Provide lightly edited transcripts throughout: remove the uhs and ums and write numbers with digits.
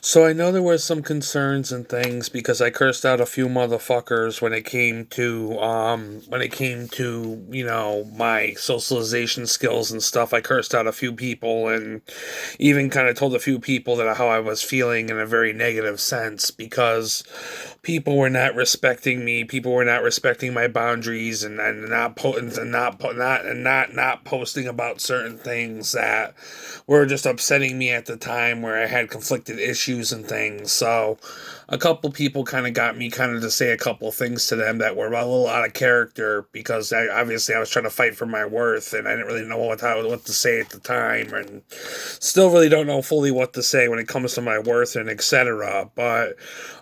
So I know there was some concerns and things because I cursed out a few motherfuckers when it came to, my socialization skills and stuff. I cursed out a few people and even kind of told a few people that how I was feeling in a very negative sense because people were not respecting me. People were not respecting my boundaries and not po- and not po- not and not posting about certain things that were just upsetting me at the time where I had conflicted issues and things. So a couple people kind of got me kind of to say a couple things to them that were a little out of character because obviously I was trying to fight for my worth and I didn't really know what to say at the time and still really don't know fully what to say when it comes to my worth and etc. But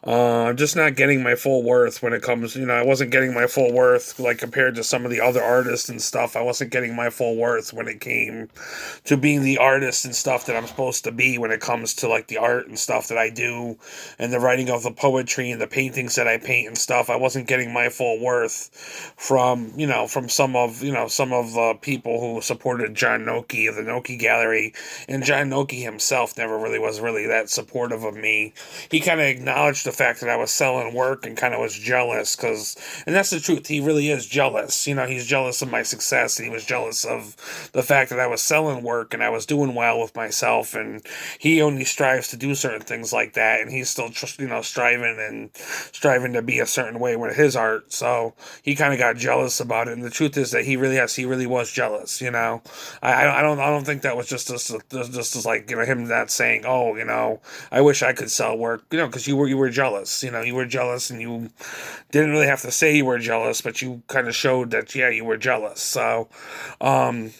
I'm just not getting my full worth when it comes. I wasn't getting my full worth like compared to some of the other artists and stuff. I wasn't getting my full worth when it came to being the artist and stuff that I'm supposed to be when it comes to like the art and stuff that I do and the writing of the poetry and the paintings that I paint and stuff. I wasn't getting my full worth from some of the people who supported John Noki of the Noki Gallery, and John Noki himself never really was really that supportive of me. He kind of acknowledged the fact that I was selling work and kind of was jealous and that's the truth. He really is jealous. He's jealous of my success and he was jealous of the fact that I was selling work and I was doing well with myself, and he only strives to do certain things like that, and he's still striving to be a certain way with his art. So he kind of got jealous about it, and the truth is that he really was jealous. I don't think that was just like him not saying, oh, I wish I could sell work, because you were jealous. You were jealous, and you didn't really have to say you were jealous, but you kind of showed that, yeah, you were jealous. So um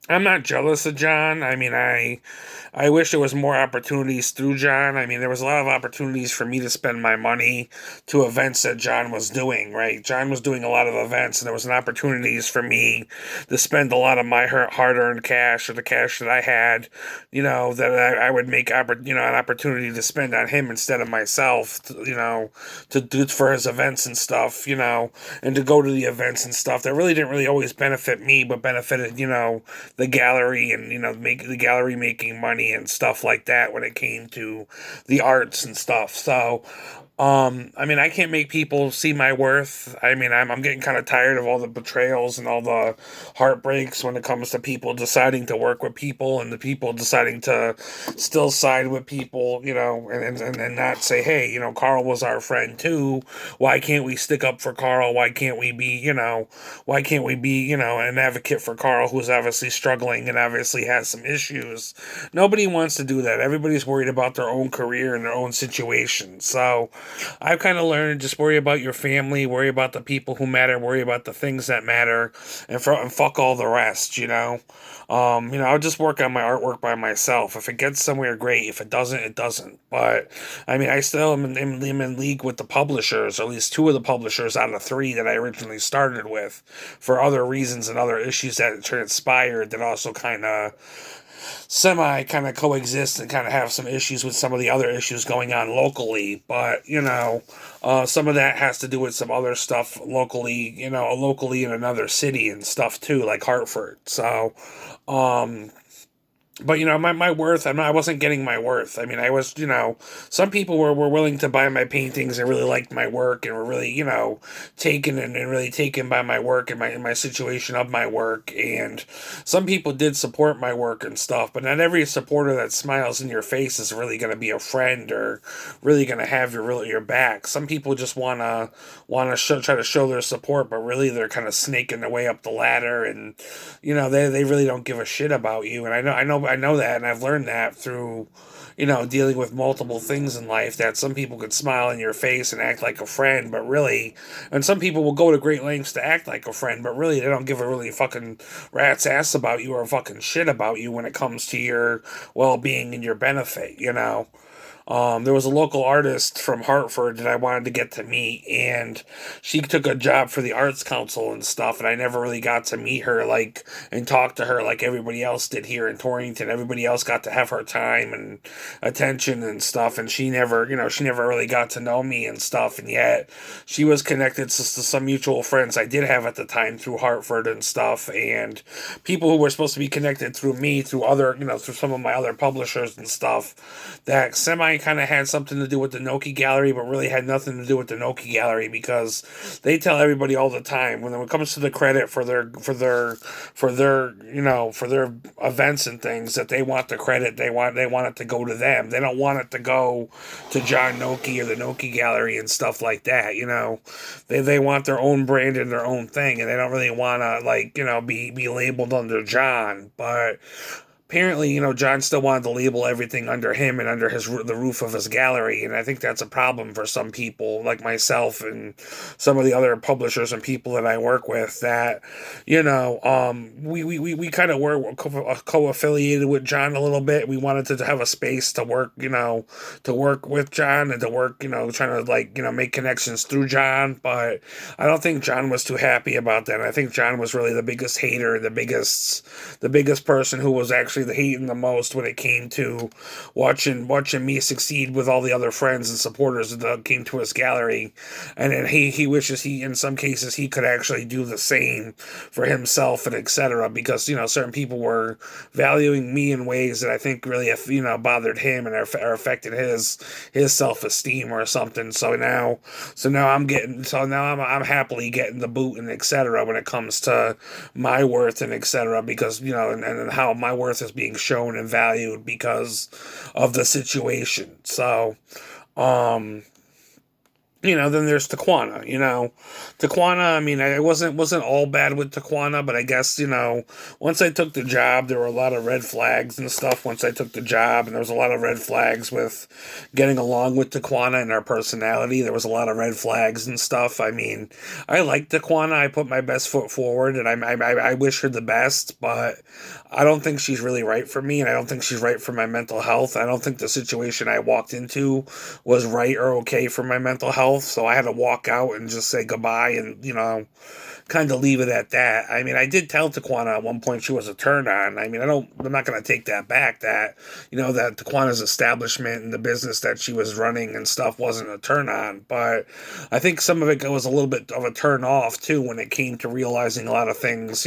I'm not jealous of John. I wish there was more opportunities through John. There was a lot of opportunities for me to spend my money to events that John was doing, right? John was doing a lot of events, and there was an opportunities for me to spend a lot of my hard-earned cash or the cash that I had, that I would make, an opportunity to spend on him instead of myself, to do for his events and stuff, and to go to the events and stuff that really didn't really always benefit me, but benefited, the gallery and make the gallery making money and stuff like that when it came to the arts and stuff. So I can't make people see my worth. I'm getting kind of tired of all the betrayals and all the heartbreaks when it comes to people deciding to work with people and the people deciding to still side with people, and not say, hey, Carl was our friend too. Why can't we stick up for Carl? Why can't we be, an advocate for Carl, who's obviously struggling and obviously has some issues? Nobody wants to do that. Everybody's worried about their own career and their own situation. So I've kind of learned just worry about your family, worry about the people who matter, worry about the things that matter, and fuck all the rest. I'll just work on my artwork by myself. If it gets somewhere, great. If it doesn't, it doesn't. But I still am in league with the publishers, or at least two of the publishers out of three that I originally started with, for other reasons and other issues that transpired that also kind of coexist and kind of have some issues with some of the other issues going on locally. But some of that has to do with some other stuff locally in another city and stuff too, like Hartford. So but my worth, I wasn't getting my worth. I was, some people were willing to buy my paintings and really liked my work and were really, taken and really taken by my work and my situation of my work. And some people did support my work and stuff, but not every supporter that smiles in your face is really going to be a friend or really going to have your back. Some people just try to show their support, but really they're kind of snaking their way up the ladder, and they really don't give a shit about you. And I know that, and I've learned that through, dealing with multiple things in life, that some people could smile in your face and act like a friend, but really, and some people will go to great lengths to act like a friend, but really they don't give a really fucking rat's ass about you or fucking shit about you when it comes to your well-being and your benefit. There was a local artist from Hartford that I wanted to get to meet, and she took a job for the Arts Council and stuff, and I never really got to meet her, and talk to her like everybody else did here in Torrington. Everybody else got to have her time and attention and stuff, and she never really got to know me and stuff, and yet she was connected to some mutual friends I did have at the time through Hartford and stuff, and people who were supposed to be connected through me, through other, through some of my other publishers and stuff, that might kind of had something to do with the Noki Gallery, but really had nothing to do with the Noki Gallery, because they tell everybody all the time when it comes to the credit for their events and things, that they want the credit, they want it to go to them. They don't want it to go to John Noki or the Noki Gallery and stuff like that. They want their own brand and their own thing, and they don't really want to, like, be labeled under John. But apparently, John still wanted to label everything under him and under the roof of his gallery, and I think that's a problem for some people, like myself and some of the other publishers and people that I work with. That, we kind of were co-affiliated with John a little bit. We wanted to have a space to work, to work with John and to work, trying to, like, make connections through John. But I don't think John was too happy about that. And I think John was really the biggest hater, the biggest person who was actually the hating the most when it came to watching me succeed with all the other friends and supporters that came to his gallery. And then he wishes in some cases he could actually do the same for himself and etc., because certain people were valuing me in ways that I think really bothered him and are affected his self-esteem or something. So now I'm happily getting the boot and etc. when it comes to my worth and etc., because and how my worth is being shown and valued because of the situation. So, then there's Taquana. Taquana, I mean, I wasn't all bad with Taquana, but I guess, once I took the job, there were a lot of red flags and stuff once I took the job, and there was a lot of red flags with getting along with Taquana and our personality. There was a lot of red flags and stuff. I mean, I like Taquana. I put my best foot forward, and I wish her the best, but I don't think she's really right for me, and I don't think she's right for my mental health. I don't think the situation I walked into was right or okay for my mental health, so I had to walk out and just say goodbye and, kind of leave it at that. I mean, I did tell Taquana at one point she was a turn on. I mean, I'm not going to take that back, that, that Taquana's establishment and the business that she was running and stuff wasn't a turn on. But I think some of it was a little bit of a turn off too when it came to realizing a lot of things,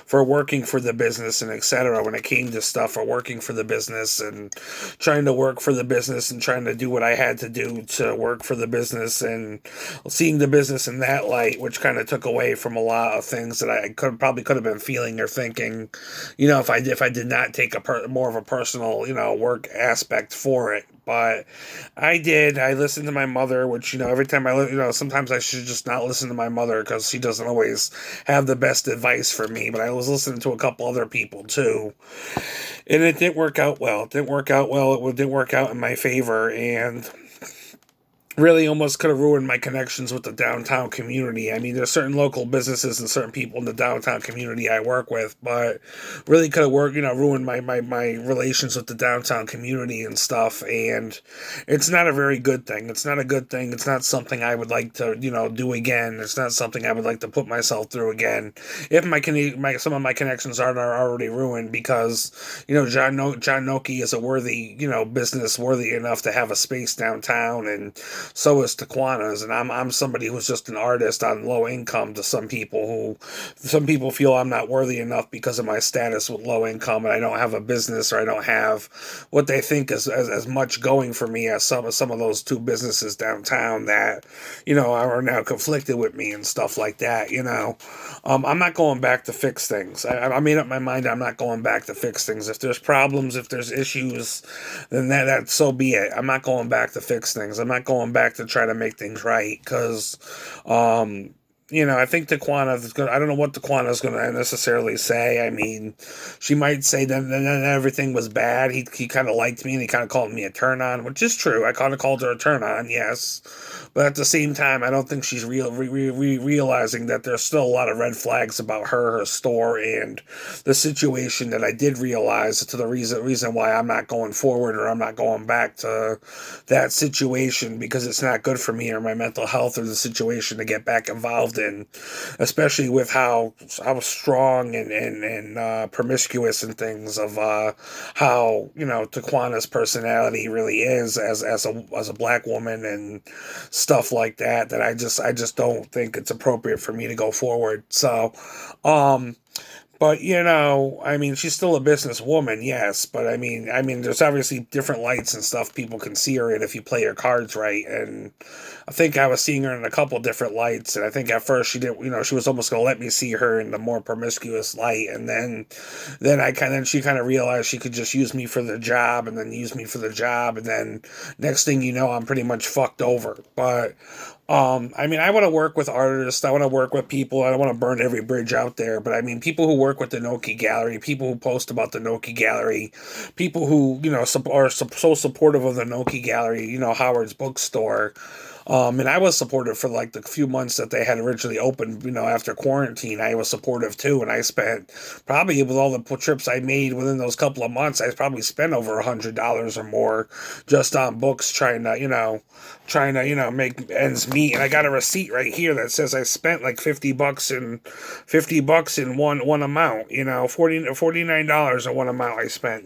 for working for the business and etc. When it came to stuff for working for the business and trying to work for the business and trying to do what I had to do to work for the business and seeing the business in that light, which kind of took away from a lot of things that I probably could have been feeling or thinking, if I did not take more of a personal, work aspect for it. But I did. I listened to my mother, which, every time sometimes I should just not listen to my mother because she doesn't always have the best advice for me. But I was listening to a couple other people too, and it didn't work out well. It didn't work out well. It didn't work out in my favor, and really almost could have ruined my connections with the downtown community. I mean, there's certain local businesses and certain people in the downtown community I work with, but really could have ruined my relations with the downtown community and stuff. And it's not a very good thing. It's not a good thing. It's not something I would like to, do again. It's not something I would like to put myself through again. If some of my connections are already ruined, because, John Noki is a worthy, business worthy enough to have a space downtown, and so is Taquana's, and I'm somebody who's just an artist on low income to some people feel I'm not worthy enough because of my status with low income, and I don't have a business, or I don't have what they think is as much going for me as some of those two businesses downtown that, are now conflicted with me and stuff like that, I'm not going back to fix things. I made up my mind I'm not going back to fix things. If there's problems, if there's issues, then that so be it. I'm not going back to fix things. I'm not going back to try to make things right, because I think Taquana, I don't know what Taquana is going to necessarily say. I mean, she might say that everything was bad. He kind of liked me, and he kind of called me a turn on, which is true. I kind of called her a turn on, yes. But at the same time, I don't think she's realizing that there's still a lot of red flags about her store, and the situation that I did realize to the reason why I'm not going forward, or I'm not going back to that situation, because it's not good for me or my mental health or the situation to get back involved in, especially with how strong and promiscuous and things of how Taquana's personality really is as a black woman and stuff like that. I just don't think it's appropriate for me to go forward. So But I mean, she's still a businesswoman, yes. But I mean, there's obviously different lights and stuff people can see her in if you play your cards right. And I think I was seeing her in a couple different lights, and I think at first she didn't, she was almost gonna let me see her in the more promiscuous light, and then she kind of realized she could just use me for the job, and then use me for the job, and then next thing you know, I'm pretty much fucked over. But I mean, I want to work with artists. I want to work with people. I don't want to burn every bridge out there. But I mean, people who work with the Noki Gallery, people who post about the Noki Gallery, people who are so supportive of the Noki Gallery. Howard's bookstore. And I was supportive for like the few months that they had originally opened, after quarantine. I was supportive too. And I spent probably with all the trips I made within those couple of months, I probably spent over $100 or more just on books trying to make ends meet. And I got a receipt right here that says I spent like $50 in one amount, $49 in one amount I spent,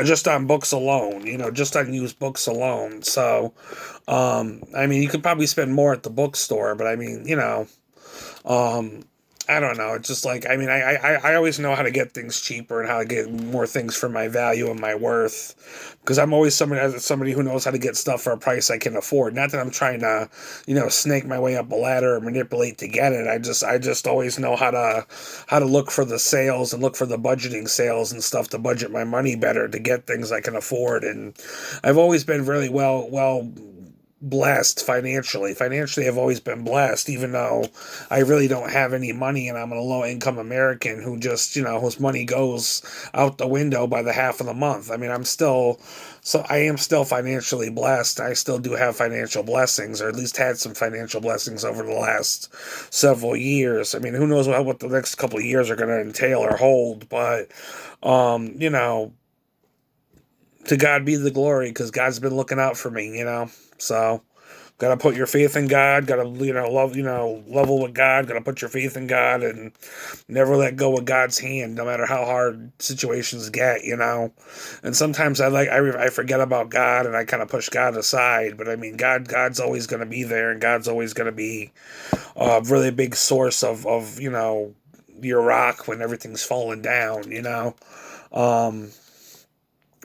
just on books alone, just on used books alone. So, I mean, you could probably spend more at the bookstore, but I mean, um, I don't know. It's just like, I mean, I always know how to get things cheaper and how to get more things for my value and my worth, because I'm always somebody who knows how to get stuff for a price I can afford. Not that I'm trying to, snake my way up a ladder or manipulate to get it. I just always know how to look for the sales and look for the budgeting sales and stuff to budget my money better to get things I can afford. And I've always been really well blessed financially. Financially, I've always been blessed, even though I really don't have any money and I'm a low income American who just, whose money goes out the window by the half of the month. I mean, I am still financially blessed. I still do have financial blessings, or at least had some financial blessings over the last several years. I mean, who knows what the next couple of years are going to entail or hold, but, um, you know, to God be the glory, because God's been looking out for me. So, gotta put your faith in God. Gotta level with God. Gotta put your faith in God and never let go of God's hand, no matter how hard situations get. And sometimes I forget about God and I kind of push God aside. But I mean, God's always gonna be there, and God's always gonna be a really big source of your rock when everything's falling down. Um,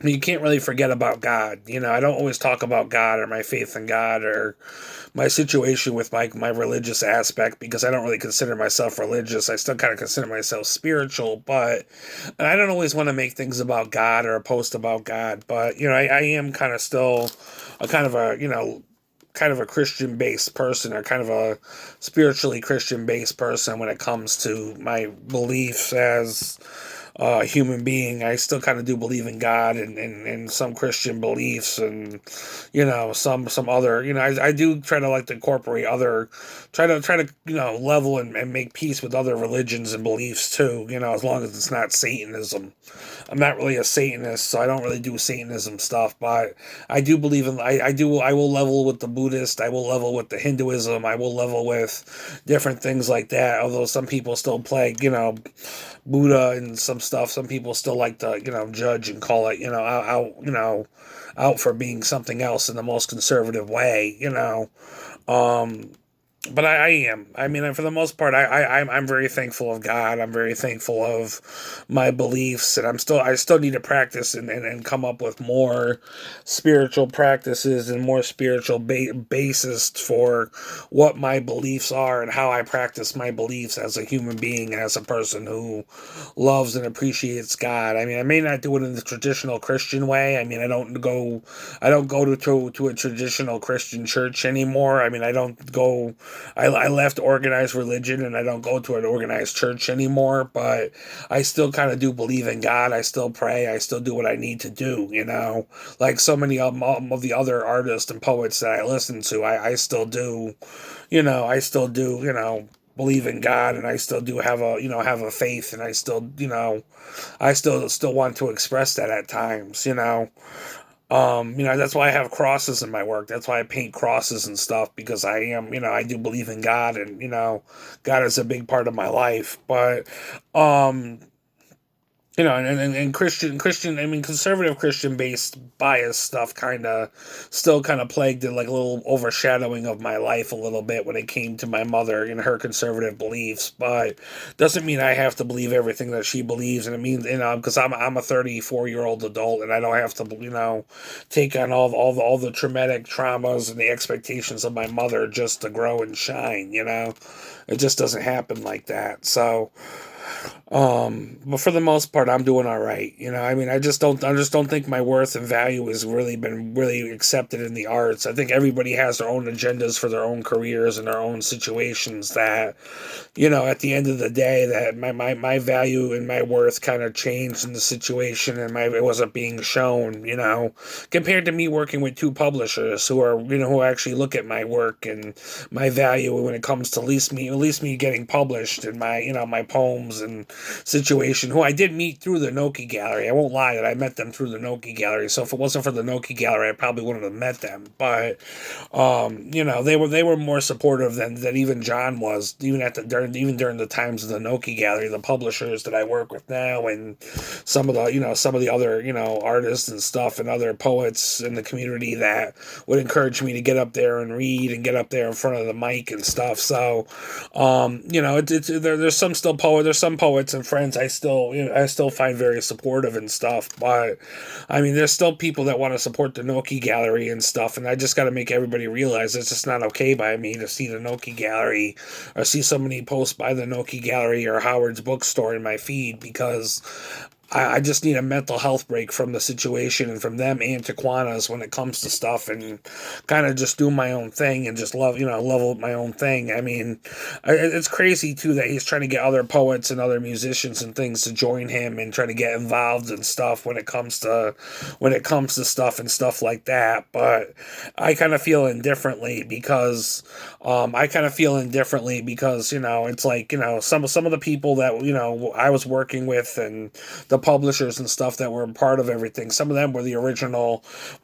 you can't really forget about God. I don't always talk about God or my faith in God or my situation with my religious aspect, because I don't really consider myself religious. I still kind of consider myself spiritual, and I don't always want to make things about God or post about God. But, I am kind of still a kind of a Christian based person, or kind of a spiritually Christian based person when it comes to my beliefs as human being. I still kind of do believe in God and some Christian beliefs, and some other. I do try to like to incorporate other, try to level and make peace with other religions and beliefs too. As long as it's not Satanism. I'm not really a Satanist, so I don't really do Satanism stuff. But I do believe in. I will level with the Buddhist. I will level with the Hinduism. I will level with different things like that. Although some people still play, Buddha and some stuff. Some people still like to, judge and call it, out for being something else in the most conservative way. Um, but I am. I mean, for the most part, I'm very thankful of God. I'm very thankful of my beliefs, and I still need to practice and come up with more spiritual practices and more spiritual basis for what my beliefs are and how I practice my beliefs as a human being, as a person who loves and appreciates God. I mean, I may not do it in the traditional Christian way. I mean, I don't go to a traditional Christian church anymore. I mean, I left organized religion and I don't go to an organized church anymore, but I still kind of do believe in God. I still pray. I still do what I need to do. Like so many of the other artists and poets that I listen to, I still do, believe in God, and I still do have a faith, and I still want to express that at times. That's why I have crosses in my work. That's why I paint crosses and stuff, because I do believe in God, and God is a big part of my life. But, and Christian, I mean, conservative Christian based bias stuff kind of still kind of plagued it, like a little overshadowing of my life a little bit when it came to my mother and her conservative beliefs. But doesn't mean I have to believe everything that she believes, and it means, because I'm a 34-year-old adult and I don't have to, take on all the traumatic traumas and the expectations of my mother just to grow and shine. It just doesn't happen like that. So. But for the most part, I'm doing all right. I mean, I just don't think my worth and value has really been really accepted in the arts. I think everybody has their own agendas for their own careers and their own situations that, at the end of the day, that my value and my worth kind of changed in the situation, and it wasn't being shown, compared to me working with two publishers who actually look at my work and my value when it comes to at least me getting published and my poems and situation, who I did meet through the Noki Gallery. I won't lie that I met them through the Noki Gallery. So if it wasn't for the Noki Gallery, I probably wouldn't have met them. But they were more supportive than even John was, even during the times of the Noki Gallery. The publishers that I work with now, and some of the other artists and stuff, and other poets in the community that would encourage me to get up there and read and get up there in front of the mic and stuff. So there's some poets and friends I still find very supportive and stuff. But I mean, there's still people that want to support the Noki Gallery and stuff, and I just got to make everybody realize it's just not okay by me to see the Noki Gallery or see so many posts by the Noki Gallery or Howard's Bookstore in my feed, because I just need a mental health break from the situation and from them and Taquanas when it comes to stuff, and kind of just do my own thing and just level my own thing. I mean, it's crazy too that he's trying to get other poets and other musicians and things to join him and try to get involved in stuff when it comes to stuff and stuff like that. But I kind of feel indifferently because it's like, some of the people that I was working with, and the publishers and stuff that were part of everything. Some of them were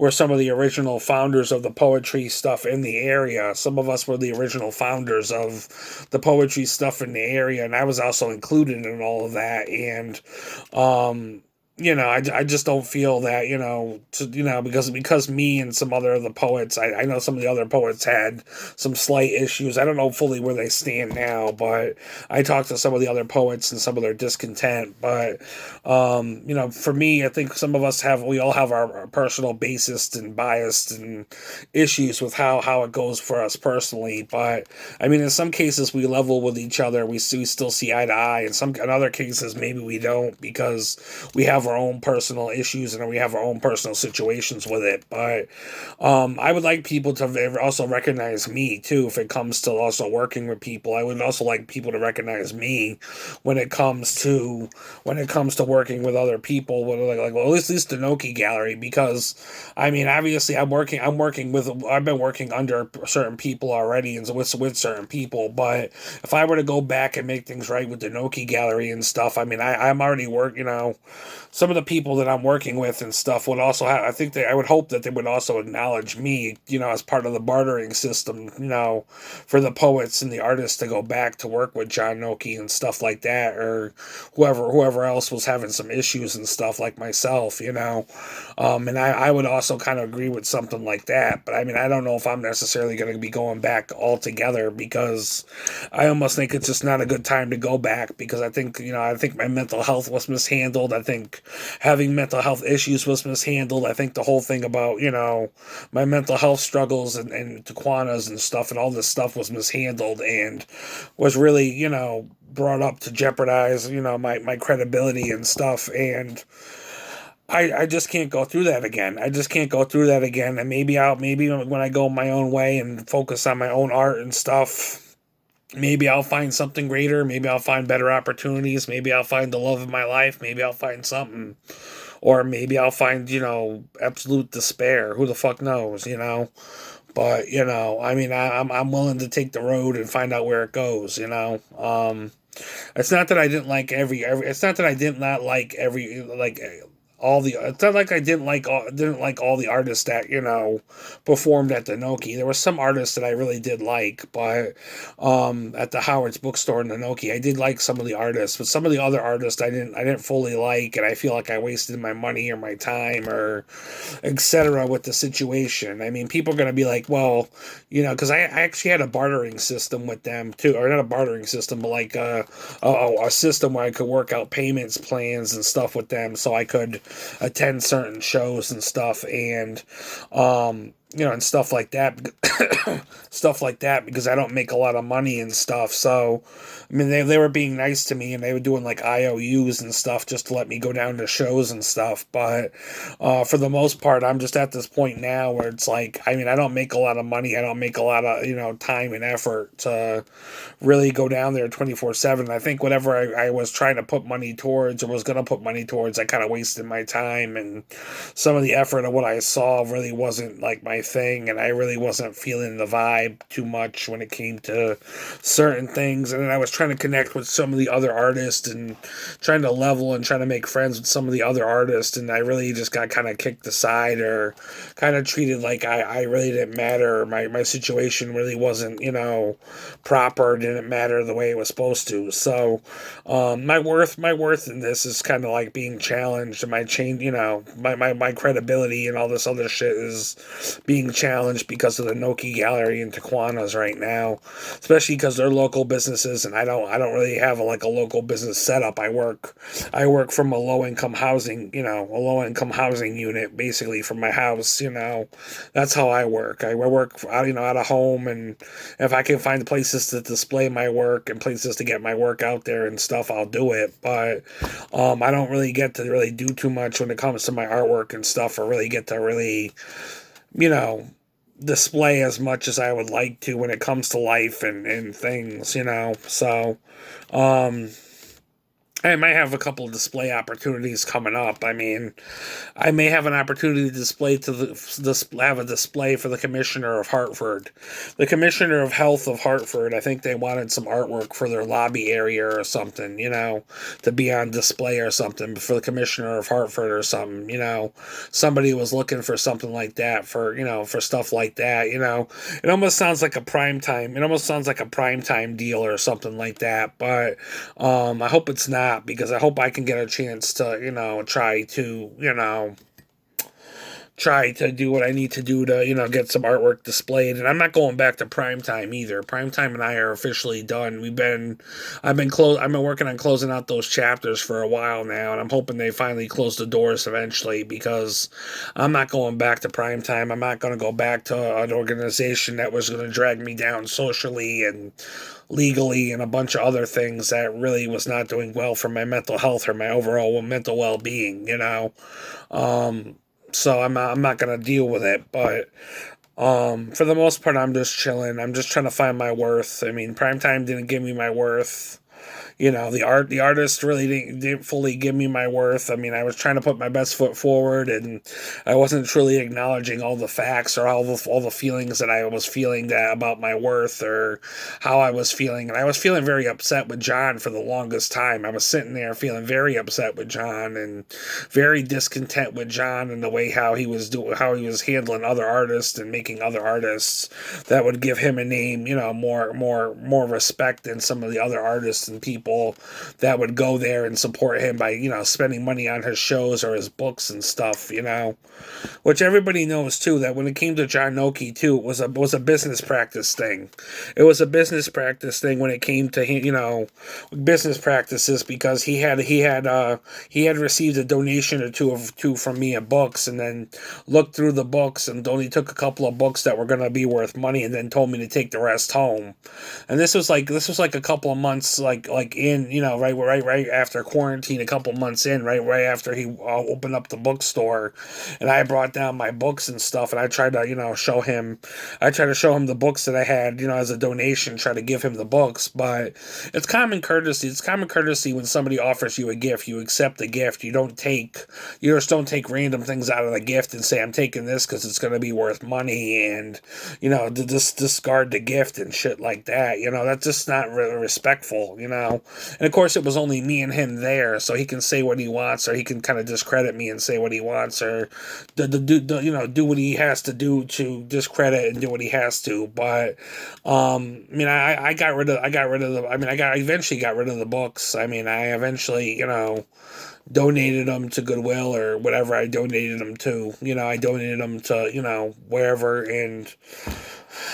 some of the original founders of the poetry stuff in the area. Some of us were the original founders of the poetry stuff in the area, and I was also included in all of that. And I just don't feel that, because me and some other of the poets, I know some of the other poets had some slight issues. I don't know fully where they stand now, but I talked to some of the other poets and some of their discontent. But, for me, I think we all have our personal basis and bias and issues with how it goes for us personally. But, I mean, in some cases, we level with each other. We still see eye to eye. In other cases, maybe we don't, because we have our own personal issues and we have our own personal situations with it. But I would like people to also recognize me too if it comes to also working with people. I would also like people to recognize me when it comes to working with other people. Well, at least the Noki Gallery, because I mean, obviously, I've been working under certain people already and with certain people. But if I were to go back and make things right with the Noki Gallery and stuff, I mean, I'm already some of the people that I'm working with and stuff would also have, I would hope that they would also acknowledge me, as part of the bartering system, for the poets and the artists to go back to work with John Noki and stuff like that, or whoever else was having some issues and stuff like myself, and I would also kind of agree with something like that. But I mean, I don't know if I'm necessarily going to be going back altogether, because I almost think it's just not a good time to go back, because I think my mental health was mishandled. I think having mental health issues was mishandled. I think the whole thing about, my mental health struggles and Taquanas and stuff and all this stuff was mishandled and was really, brought up to jeopardize, my credibility and stuff. And I just can't go through that again. I just can't go through that again. And maybe when I go my own way and focus on my own art and stuff, maybe I'll find something greater. Maybe I'll find better opportunities. Maybe I'll find the love of my life. Maybe I'll find something. Or maybe I'll find, absolute despair. Who the fuck knows. But, I mean, I'm willing to take the road and find out where it goes. It's not that I didn't like it's not that I did not like it's not like I didn't like all the artists that, performed at the Noki. There were some artists that I really did like, but at the Howard's bookstore in the Noki, I did like some of the artists, but some of the other artists I didn't fully like, and I feel like I wasted my money or my time or etc. with the situation. I mean, people are going to be like, well, because I actually had a bartering system with them too, or not a bartering system, but like a system where I could work out payments plans and stuff with them, so I could attend certain shows and stuff, and and stuff like that, stuff like that, because I don't make a lot of money and stuff. So, I mean, they were being nice to me, and they were doing like IOUs and stuff just to let me go down to shows and stuff. But for the most part, I'm just at this point now where it's like, I mean, I don't make a lot of money. I don't make a lot of, time and effort to really go down there 24/7. I think whatever I was trying to put money towards or was going to put money towards, I kind of wasted my time, and some of the effort of what I saw really wasn't like my thing, and I really wasn't feeling the vibe too much when it came to certain things. And then I was trying to connect with some of the other artists and trying to level and trying to make friends with some of the other artists, and I really just got kind of kicked aside or kind of treated like I really didn't matter. My situation really wasn't, proper, didn't matter the way it was supposed to. So my worth in this is kind of like being challenged, and my change, my credibility and all this other shit is being challenged because of the Noki Gallery in Taquanas right now, especially because they're local businesses, and I don't really have a local business setup. I work from a low income housing, unit, basically, from my house. That's how I work. I work out of home, and if I can find places to display my work and places to get my work out there and stuff, I'll do it. But I don't really get to really do too much when it comes to my artwork and stuff, or really get to really, display as much as I would like to when it comes to life and things, So, I might have a couple of display opportunities coming up. I mean, I may have an opportunity to have a display for the Commissioner of Hartford. The Commissioner of Health of Hartford, I think they wanted some artwork for their lobby area or something, to be on display or something for the Commissioner of Hartford or something, Somebody was looking for something like that for stuff like that, It almost sounds like a prime time deal or something like that, but I hope it's not, because I hope I can get a chance to, try to do what I need to do to, get some artwork displayed. And I'm not going back to Primetime either. Primetime and I are officially done. I've been working on closing out those chapters for a while now, and I'm hoping they finally close the doors eventually, because I'm not going back to Primetime. I'm not going to go back to an organization that was going to drag me down socially and legally and a bunch of other things that really was not doing well for my mental health or my overall mental well-being, So I'm not going to deal with it, but for the most part, I'm just chilling. I'm just trying to find my worth. I mean, Primetime didn't give me my worth. The artist really didn't fully give me my worth. I mean, I was trying to put my best foot forward, and I wasn't truly acknowledging all the facts or all the feelings that I was feeling about my worth or how I was feeling. And I was feeling very upset with John for the longest time. I was sitting there feeling very upset with John and very discontent with John and the way how he was handling other artists and making other artists that would give him a name, more respect than some of the other artists and people that would go there and support him by, spending money on his shows or his books and stuff, which everybody knows too, that when it came to John Noki too, it was a business practice thing. It was a business practice thing when it came to, business practices, because he had received a donation or two from me of books, and then looked through the books and only took a couple of books that were going to be worth money, and then told me to take the rest home. And this was like a couple of months, like in, right after quarantine, a couple months in, right after he opened up the bookstore, and I brought down my books and stuff, and I tried to, show him the books that I had, as a donation, try to give him the books. But it's common courtesy. It's common courtesy when somebody offers you a gift, you accept the gift. You just don't take random things out of the gift and say, I'm taking this because it's going to be worth money, and, to just discard the gift and shit like that. That's just not really respectful, And of course, it was only me and him there, so he can say what he wants, or he can kind of discredit me and say what he wants, or do what he has to do to discredit and do what he has to. But I mean, I got rid of the. I mean, I eventually got rid of the books. I mean, I eventually, donated them to Goodwill or whatever I donated them to. I donated them to, wherever, and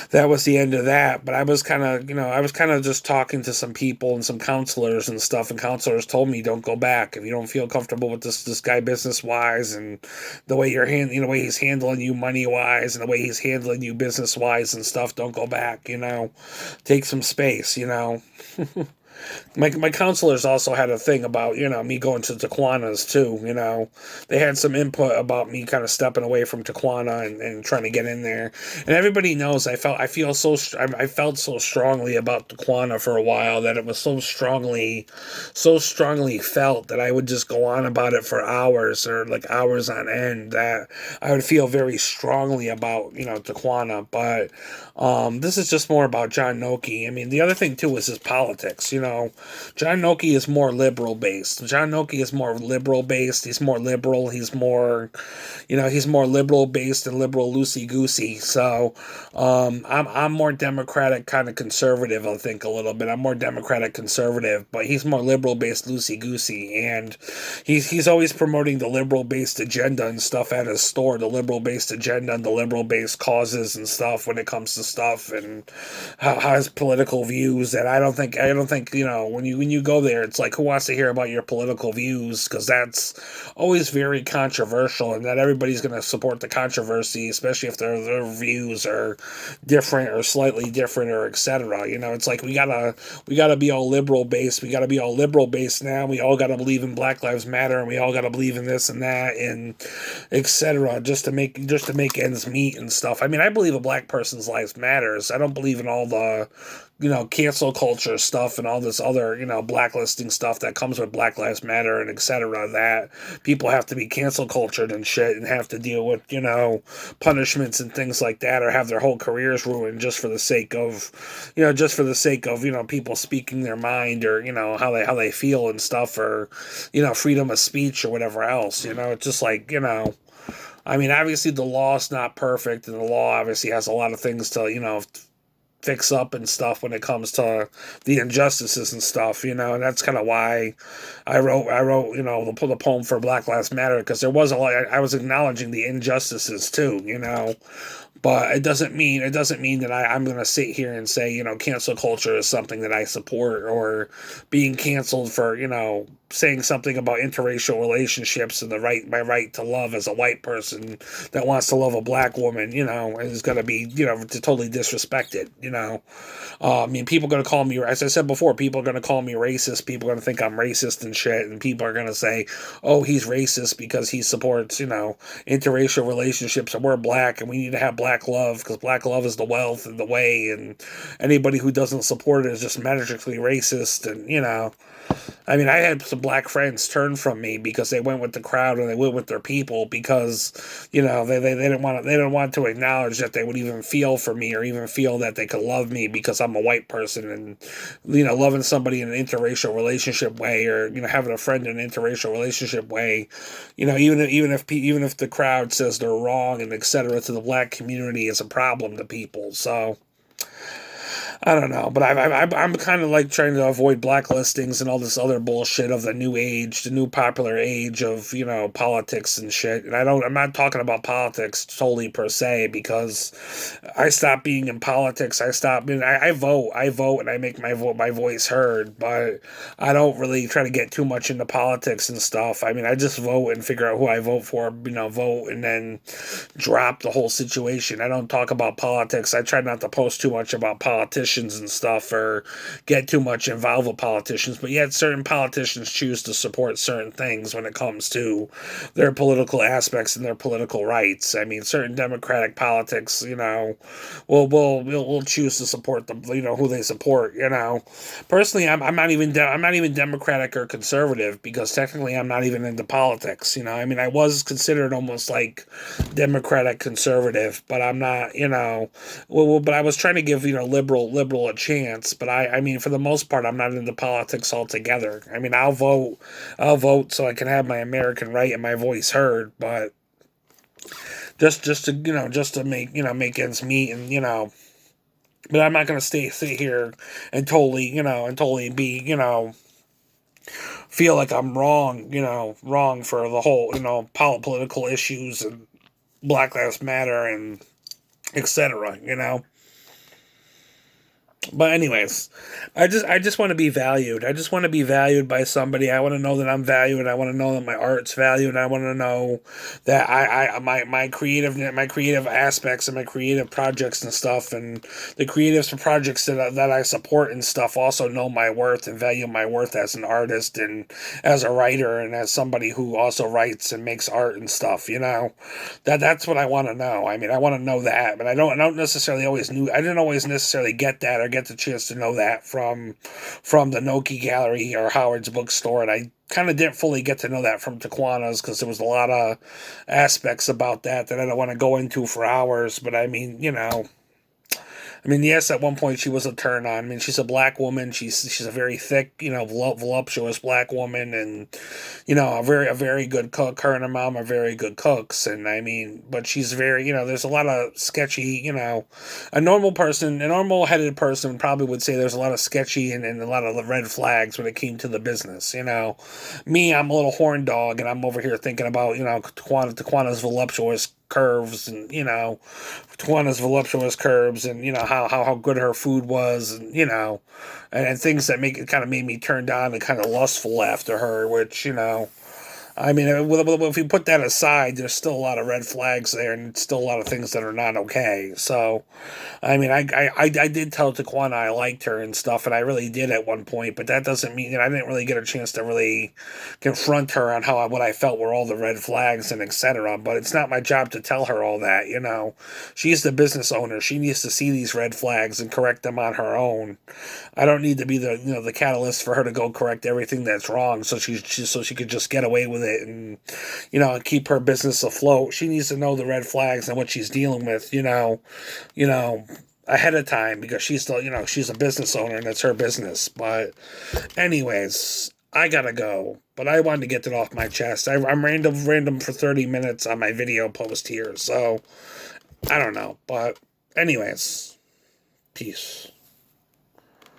that was the end of that. But I was kind of just talking to some people and some counselors and stuff, and counselors told me, don't go back if you don't feel comfortable with this guy business wise, and the way the way he's handling you money wise, and the way he's handling you business wise and stuff. Don't go back. Take some space. My counselors also had a thing about, me going to Taquanas too, They had some input about me kind of stepping away from Taquana and trying to get in there. And everybody knows I felt so strongly about Taquana for a while, that it was so strongly felt that I would just go on about it for hours, or like hours on end, that I would feel very strongly about, Taquana. But this is just more about John Noki. I mean, the other thing too is his politics, John Noki is more liberal based. John Noki is more liberal based. He's more liberal. He's more liberal based and liberal loosey goosey. So, I'm more Democratic kind of conservative. I think a little bit. I'm more Democratic conservative, but he's more liberal based loosey goosey, and he's always promoting the liberal based agenda and stuff at his store. The liberal based agenda and the liberal based causes and stuff when it comes to stuff, and how his political views. And I don't think when you go there, it's like, who wants to hear about your political views? Because that's always very controversial, and that everybody's going to support the controversy, especially if their views are different or slightly different, or etc. It's like we gotta be all liberal based. We gotta be all liberal based now. We all gotta believe in Black Lives Matter, and we all gotta believe in this and that, and etc. Just to make ends meet and stuff. I mean, I believe a black person's life matters. I don't believe in all the cancel culture stuff and all this other, blacklisting stuff that comes with Black Lives Matter and etc. That people have to be cancel cultured and shit, and have to deal with, punishments and things like that, or have their whole careers ruined just for the sake of, people speaking their mind, or, how they feel and stuff, or, freedom of speech or whatever else. It's just like, I mean, obviously the law is not perfect, and the law obviously has a lot of things to, fix up and stuff when it comes to the injustices and stuff, and that's kind of why I wrote, the poem for Black Lives Matter, because there was a lot, I was acknowledging the injustices too, but it doesn't mean that I'm going to sit here and say, cancel culture is something that I support, or being canceled for, saying something about interracial relationships and my right to love as a white person that wants to love a black woman, is going to be, totally disrespected, I mean, people are going to call me, as I said before, people are going to call me racist. People are going to think I'm racist and shit, and people are going to say, oh, he's racist because he supports, interracial relationships, and we're black, and we need to have black love, because black love is the wealth and the way, and anybody who doesn't support it is just magically racist, and, I mean, I had some black friends turn from me because they went with the crowd, and they went with their people, because, they didn't want to acknowledge that they would even feel for me, or even feel that they could love me because I'm a white person, and, loving somebody in an interracial relationship way, or, having a friend in an interracial relationship way, even if the crowd says they're wrong and etc. to the black community, is a problem to people. So I don't know, but I'm kind of like trying to avoid blacklistings and all this other bullshit of the new age, the new popular age of, politics and shit. And I'm not talking about politics solely per se, because I stopped being in politics. I vote, and I make my voice heard, but I don't really try to get too much into politics and stuff. I mean, I just vote and figure out who I vote for, vote, and then drop the whole situation. I don't talk about politics. I try not to post too much about politicians and stuff, or get too much involved with politicians, but yet certain politicians choose to support certain things when it comes to their political aspects and their political rights. I mean, certain democratic politics, will choose to support them, who they support. Personally, I'm not even democratic or conservative, because technically I'm not even into politics. I mean, I was considered almost like democratic conservative, but I'm not. But I was trying to give liberal liberal a chance, but I mean, for the most part, I'm not into politics altogether. I mean, I'll vote so I can have my American right and my voice heard, but just to just to make ends meet, and but I'm not gonna stay here and totally be feel like I'm wrong, wrong for the whole, political issues and Black Lives Matter and etc. But anyways, I just want to be valued. I just want to be valued by somebody. I want to know that I'm valued. I want to know that my art's valued. I want to know that my creative aspects and my creative projects and stuff, and the creatives and projects that I support and stuff also know my worth and value my worth as an artist and as a writer and as somebody who also writes and makes art and stuff. That's what I want to know. I mean, I want to know that, but I don't necessarily I didn't always necessarily get that or get the chance to know that from the Noki Gallery or Howard's Bookstore, and I kind of didn't fully get to know that from Taquana's because there was a lot of aspects about that I don't want to go into for hours. But I mean, yes, at one point she was a turn on. I mean, she's a black woman. She's a very thick, voluptuous black woman, and a very good cook. Her and her mom are very good cooks, and I mean, but she's very, there's a lot of sketchy. A normal headed person probably would say there's a lot of sketchy and a lot of red flags when it came to the business. Me, I'm a little horn dog, and I'm over here thinking about Taquana's voluptuous curves and Taquana's voluptuous curves and how good her food was, and things that made me turned on and kind of lustful after her, which I mean, if you put that aside, there's still a lot of red flags there, and still a lot of things that are not okay. So, I mean, I did tell Taquana I liked her and stuff, and I really did at one point, but that doesn't mean that I didn't really get a chance to really confront her on what I felt were all the red flags and etc. But it's not my job to tell her all that. She's the business owner. She needs to see these red flags and correct them on her own. I don't need to be the catalyst for her to go correct everything that's wrong, so she could just get away with it and keep her business afloat. She needs to know the red flags and what she's dealing with, ahead of time, because she's still she's a business owner and it's her business. But anyways, I gotta go. But I wanted to get that off my chest. I'm random for 30 minutes on my video post here, so I don't know. But anyways, peace.